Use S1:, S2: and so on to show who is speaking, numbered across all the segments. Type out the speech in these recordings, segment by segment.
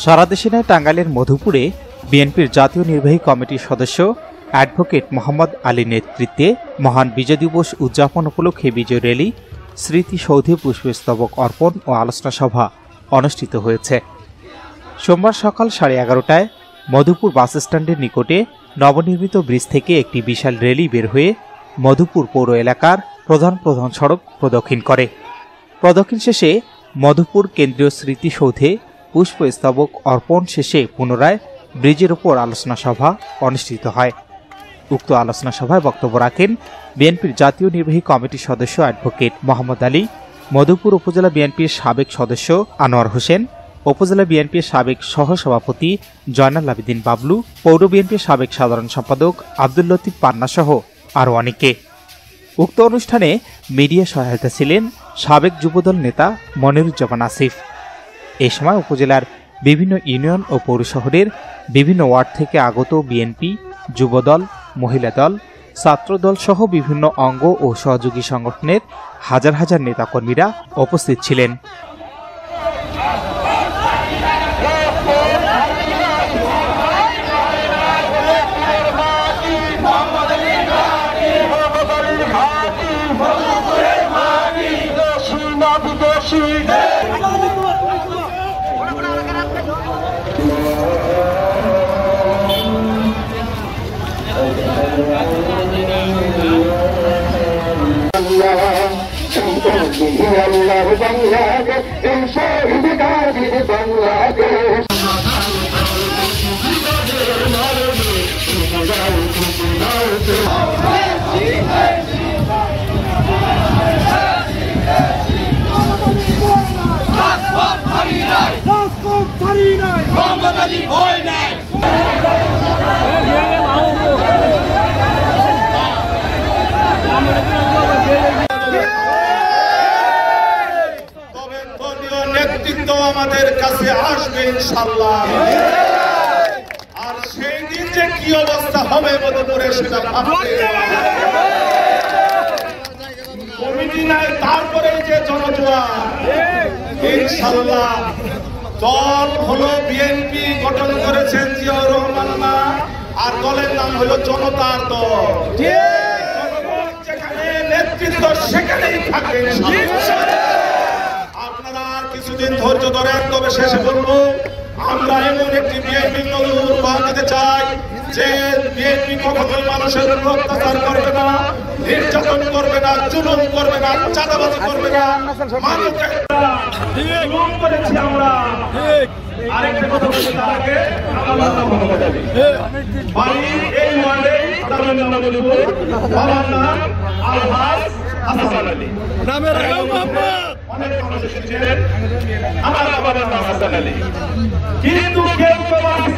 S1: সারা দেশে নয় টাঙ্গাইলের মধুপুরে বিএনপির জাতীয় নির্বাহী কমিটির সদস্য অ্যাডভোকেট মোহাম্মদ আলীর নেতৃত্বে মহান বিজয় দিবস উদযাপন উপলক্ষে বিজয় র্যালি, স্মৃতিসৌধে পুষ্পস্তবক অর্পণ ও আলোচনা সভা অনুষ্ঠিত হয়েছে। সোমবার সকাল 11:30টায় মধুপুর বাসস্ট্যান্ডের নিকটে নবনির্মিত ব্রিজ থেকে একটি বিশাল র্যালি বের হয়ে মধুপুর পৌর এলাকার প্রধান সড়ক প্রদক্ষিণ করে। প্রদক্ষিণ শেষে মধুপুর কেন্দ্রীয় স্মৃতিসৌধে পুষ্পস্তবক অর্পণ শেষে পুনরায় ব্রিজের উপর আলোচনা সভা অনুষ্ঠিত হয়। উক্ত আলোচনা সভায় বক্তব্য রাখেন বিএনপির জাতীয় নির্বাহী কমিটির সদস্য অ্যাডভোকেট মোহাম্মদ আলী, মধুপুর উপজেলা বিএনপির সাবেক সদস্য আনোয়ার হোসেন, উপজেলা বিএনপির সাবেক সহসভাপতি জয়নাল আবেদিন বাবলু, পৌর বিএনপির সাবেক সাধারণ সম্পাদক আব্দুল লতিফ পান্না সহ আরও অনেকে। উক্ত অনুষ্ঠানে মিডিয়া সহায়তা ছিলেন সাবেক যুবদল নেতা মনিরুজ্জামান আসিফ। এ সময় উপজেলার বিভিন্ন ইউনিয়ন ও পৌর শহরের বিভিন্ন ওয়ার্ড থেকে আগত বিএনপি, যুবদল, মহিলা দল, ছাত্রদল সহ বিভিন্ন অঙ্গ ও সহযোগী সংগঠনের হাজার হাজার নেতাকর্মীরা উপস্থিত ছিলেন।
S2: আমাদের কাছে আসবে ইনশাআল্লাহ। আর সেই দিন যে কি অবস্থা হবে মধুপুরে সেটা কমিটি নাই, তারপরে যে জনজোয়ার ইনশাআল্লাহ। দল হলো বিএনপি, গঠন করেছেন জিয়াউর রহমান, আর দলের নাম হলো জনতার দল। যেখানে নেতৃত্ব সেখানেই থাকে। কিছুদিন ধৈর্য ধরেন, তবে শেষে বলবো আমরা এমন একটি বিএনপি উপহার দিতে চাই যে বিএনপি কখনোই মানুষের উপর অত্যাচার করবে না, নির্যাতন করবে না, জুলুম করবে না, চাঁদাবাজি করবে না। আমরা আরেকটা কথা বলতে তার আগে বাড়ি এই ওয়ার্ডে বাবার নাম আলহাজ হাসান আলী, নামের অনেক মানুষ এসেছিলেন। আমার বাবার নাম হাসান আলী, কিন্তু কেউ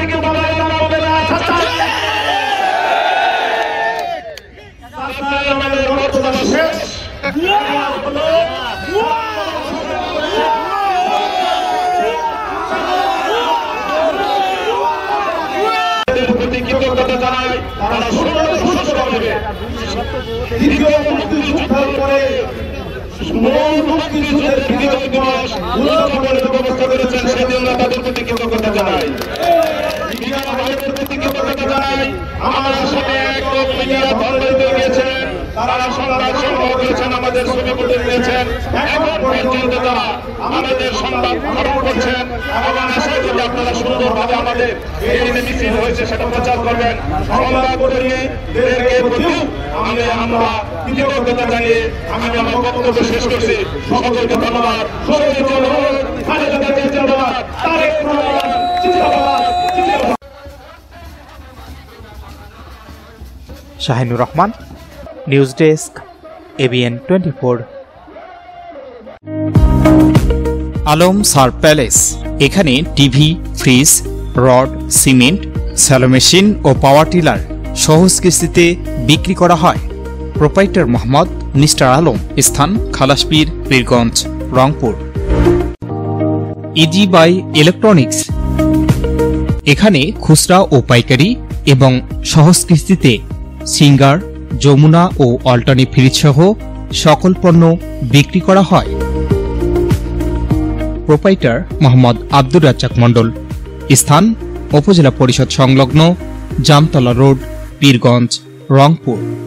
S2: কেউ বাবার নাম বলে না আমাদের মর্যাদা শেষ। কৃতজ্ঞতা জানাই, তারা সুন্দর সুস্থ হবে। দ্বিতীয় মুক্তিযুদ্ধ করে মুক্তিযুদ্ধের বিজয় দিবস উদযাপনের ব্যবস্থা করেছেন, সেজন্য তাদের প্রতি কৃতজ্ঞতা জানাই। মিডিয়া ভাইদের প্রতি কৃতজ্ঞতা জানাই। আমার আসলে একদম মিডিয়া ধর্মে গিয়েছেন, তারা সংবাদ সংগ্রহ করেছেন, আমাদের ছবি তুলে দিয়েছেন। এখন পর্যন্ত তারা আমাদের সংবাদ গ্রহণ করছেন এবং আশা করি আপনারা সুন্দরভাবে আমাদের এই যে মিছিল হয়েছে সেটা প্রচার করবেন। সংবাদ কর্মীদেরকে প্রতিও আমরা কৃতজ্ঞতা জানিয়ে আমি আমার বক্তব্য শেষ করছি। সকলকে ধন্যবাদ।
S1: Shahinur Rahman, news desk, ABN 24। Alam সার প্যালেস, এখানে TV, fridge, rod, cement, shallow machine ও পাওয়ার টিলার সহজ কিস্তিতে বিক্রি করা হয়। প্রোপাইটার মোহাম্মদ নিস্টার আলম, স্থান Khalaspir, Pirganj, Rangpur. Easy by electronics, এখানে খুচরা ও পাইকারি এবং সহজ কিস্তিতে সিঙ্গার, যমুনা ও অল্টানি ফ্রিজ সহ সকল পণ্য বিক্রি করা হয়। প্রোপাইটার মোহাম্মদ আব্দুর রাজ্জাক মন্ডল, স্থান উপজেলা পরিষদ সংলগ্ন জামতলা রোড, পীরগঞ্জ, রংপুর।